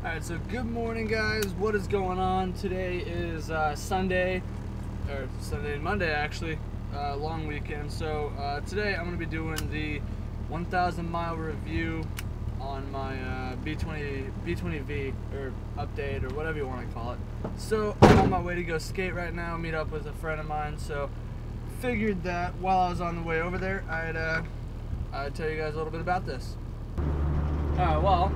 Alright, so good morning guys, what is going on? Today is Sunday, or Sunday and Monday actually, long weekend. So today I'm going to be doing the 1,000 mile review on my B20v, or update, or whatever you want to call it. So I'm on my way to go skate right now, meet up with a friend of mine, so figured that while I was on the way over there, I'd tell you guys a little bit about this. Alright, well,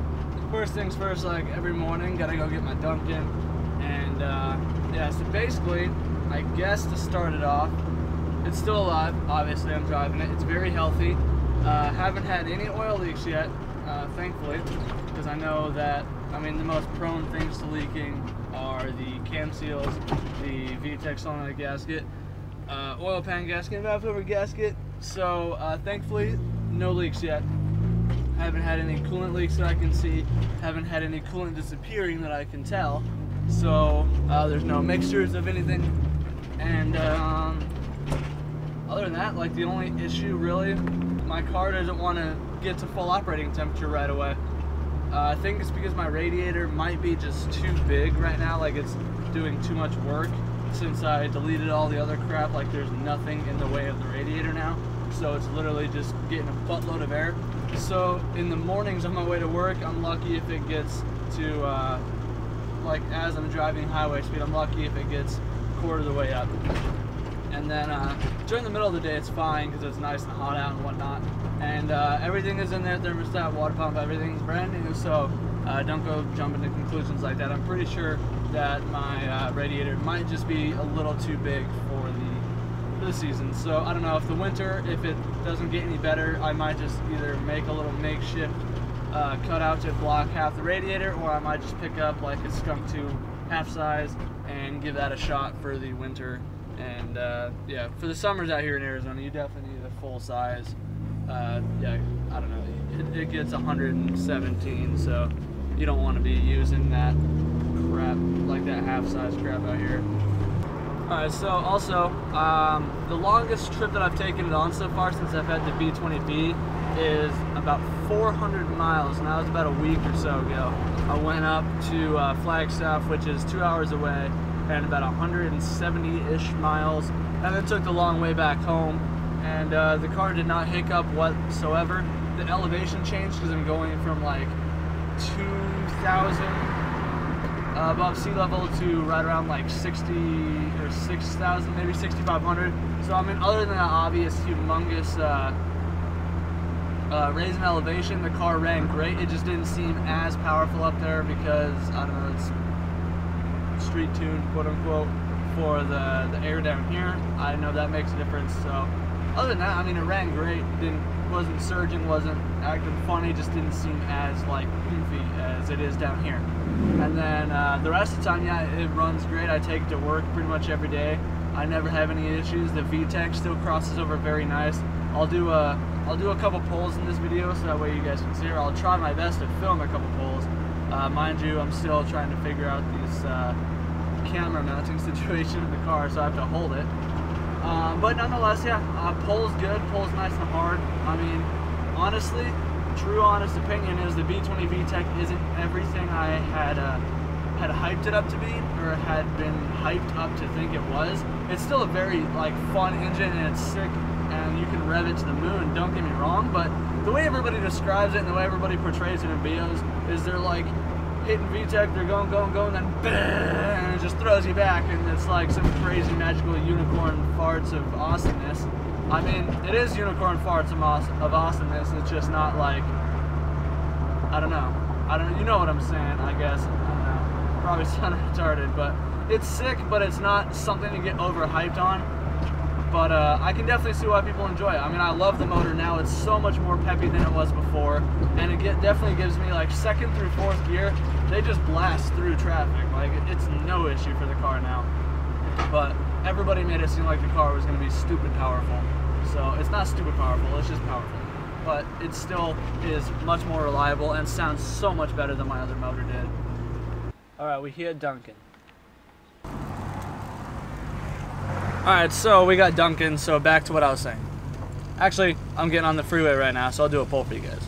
first things first, like every morning, gotta go get my Dunkin', and yeah, so basically, I guess to start it off, it's still alive, obviously I'm driving it, it's very healthy, haven't had any oil leaks yet, thankfully, because I know that, I mean, the most prone things to leaking are the cam seals, the VTEC solenoid gasket, oil pan gasket, and valve cover gasket, so thankfully, no leaks yet. Haven't had any coolant leaks that I can see, haven't had any coolant disappearing that I can tell, so there's no mixtures of anything, and other than that, like, the only issue really, my car doesn't want to get to full operating temperature right away. I think it's because my radiator might be just too big right now, like it's doing too much work. Since I deleted all the other crap, like there's nothing in the way of the radiator now, so it's literally just getting a buttload of air. So in the mornings on my way to work, I'm lucky if it gets to, like as I'm driving highway speed, I'm lucky if it gets a quarter of the way up. And then during the middle of the day, it's fine because it's nice and hot out and whatnot. And everything is in there, thermostat, water pump, everything's brand new, so don't go jumping to conclusions like that. I'm pretty sure that my radiator might just be a little too big for the season. So I don't know, if the winter, if it doesn't get any better, I might just either make a little makeshift cutout to block half the radiator, or I might just pick up like a Skunk 2 half size and give that a shot for the winter. And yeah, for the summers out here in Arizona, you definitely need a full size. Yeah, I don't know, it gets 117, so you don't want to be using that crap, like that half size crap out here. Alright, so also, the longest trip that I've taken it on so far since I've had the B20v is about 400 miles, and that was about a week or so ago. I went up to Flagstaff, which is 2 hours away, and about 170-ish miles, and then took the long way back home, and the car did not hiccup whatsoever. The elevation changed because I'm going from like 2,000 above sea level to right around like 60 or 6,000, maybe 6,500. So I mean, other than that obvious humongous raise in elevation, the car ran great. It just didn't seem as powerful up there because, I don't know, it's street tuned, quote unquote, for the air down here. I know that makes a difference. So other than that, I mean, it ran great. Wasn't surging, wasn't acting funny, just didn't seem as like goofy as it is down here. And then the rest of the time, yeah, it runs great. I take it to work pretty much every day. I never have any issues. The VTEC still crosses over very nice. I'll do a couple pulls in this video so that way you guys can see her. I'll try my best to film a couple pulls. Mind you, I'm still trying to figure out this camera mounting situation in the car, so I have to hold it. But nonetheless, yeah, pull's good, pull's nice and hard. I mean, honestly, true honest opinion is the B20 VTEC isn't everything I had hyped it up to be, or had been hyped up to think it was. It's still a very like fun engine, and it's sick, and you can rev it to the moon, don't get me wrong, but the way everybody describes it and the way everybody portrays it in videos is they're like hitting VTEC, they're going, and then bam, and it just throws you back, and it's like some crazy magical unicorn farts of awesomeness. I mean, it is unicorn farts of awesomeness, it's just not like, I don't know, you know what I'm saying, I guess, I don't know, probably sound retarded, but it's sick, but it's not something to get overhyped on. But I can definitely see why people enjoy it. I mean, I love the motor now. It's so much more peppy than it was before, and it definitely gives me like 2nd through 4th gear. They just blast through traffic. Like, it's no issue for the car now. But everybody made it seem like the car was going to be stupid powerful. So it's not stupid powerful. It's just powerful. But it still is much more reliable and sounds so much better than my other motor did. All right, we hit Dunkin'. Alright, so we got Dunkin', so back to what I was saying. Actually, I'm getting on the freeway right now, so I'll do a poll for you guys.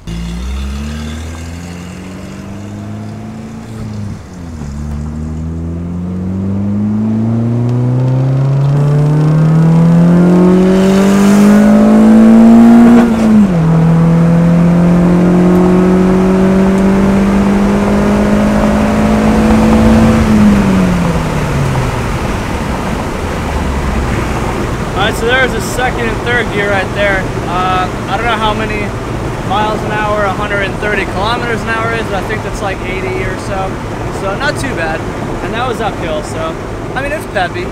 there's a second and third gear right there. I don't know how many miles an hour 130 kilometers an hour is, but I think that's like 80 or so. So not too bad. And that was uphill, so I mean, it's peppy.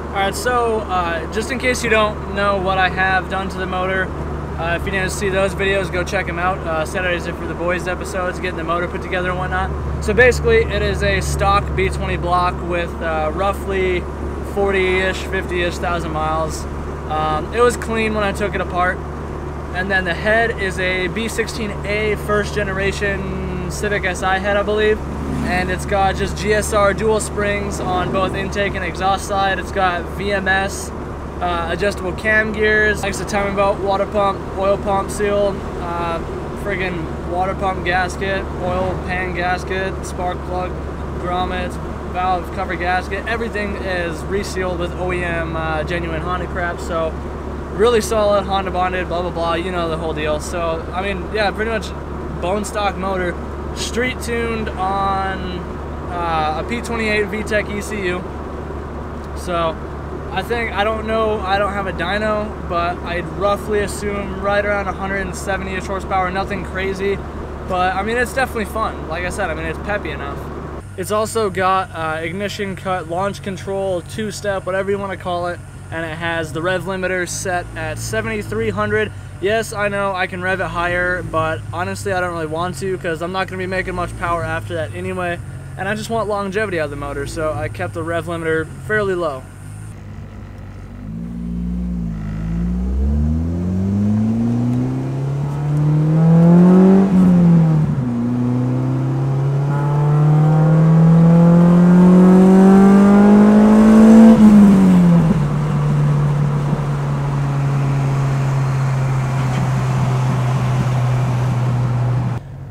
Alright, so just in case you don't know what I have done to the motor, if you didn't see those videos, go check them out. Saturdays are for the boys episodes, getting the motor put together and whatnot. So basically, it is a stock B20 block with roughly 40-ish, 50-ish thousand miles. It was clean when I took it apart. And then the head is a B16A first generation Civic Si head, I believe. And it's got just GSR dual springs on both intake and exhaust side. It's got VMS, adjustable cam gears, extra timing belt, water pump, oil pump seal, friggin' water pump gasket, oil pan gasket, spark plug, grommets, valve cover gasket. Everything is resealed with OEM genuine Honda crap. So really solid, Honda bonded, blah blah blah. You know the whole deal. So I mean, yeah, pretty much bone stock motor. Street tuned on a P28 VTEC ECU. So I don't know, I don't have a dyno, but I'd roughly assume right around 170-ish horsepower, nothing crazy. But I mean, it's definitely fun. Like I said, I mean, it's peppy enough. It's also got ignition cut, launch control, two-step, whatever you want to call it. And it has the rev limiter set at 7,300. Yes, I know I can rev it higher, but honestly I don't really want to because I'm not going to be making much power after that anyway, and I just want longevity out of the motor, so I kept the rev limiter fairly low.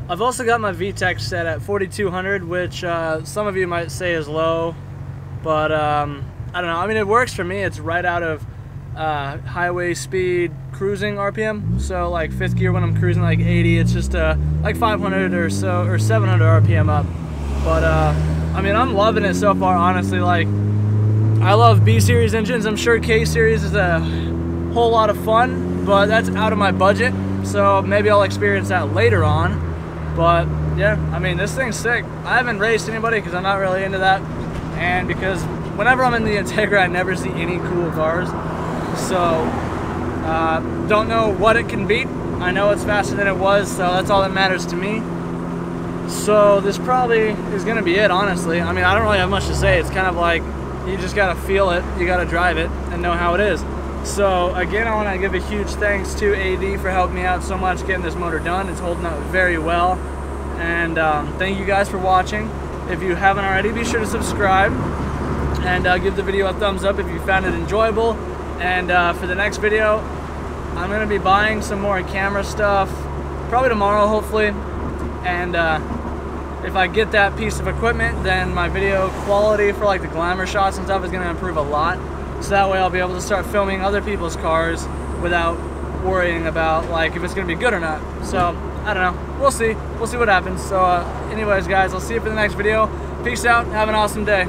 I've also got my VTEC set at 4,200, which some of you might say is low, but I don't know. I mean, it works for me. It's right out of highway speed cruising RPM. So like fifth gear when I'm cruising like 80, it's just like 500 or so, or 700 RPM up. But I mean, I'm loving it so far, honestly. Like, I love B series engines. I'm sure K series is a whole lot of fun, but that's out of my budget. So maybe I'll experience that later on. But yeah, I mean, this thing's sick. I haven't raced anybody because I'm not really into that, and because whenever I'm in the Integra, I never see any cool cars. So don't know what it can beat. I know it's faster than it was, so that's all that matters to me. So this probably is gonna be it, honestly. I mean, I don't really have much to say. It's kind of like you just gotta feel it, you gotta drive it, and know how it is. So again, I want to give a huge thanks to AD for helping me out so much getting this motor done. It's holding up very well, and thank you guys for watching. If you haven't already, be sure to subscribe and give the video a thumbs up if you found it enjoyable. And for the next video, I'm going to be buying some more camera stuff, probably tomorrow hopefully, and if I get that piece of equipment, then my video quality for like the glamour shots and stuff is going to improve a lot. So that way I'll be able to start filming other people's cars without worrying about like if it's going to be good or not. So I don't know. We'll see. We'll see what happens. So anyways, guys, I'll see you for the next video. Peace out. Have an awesome day.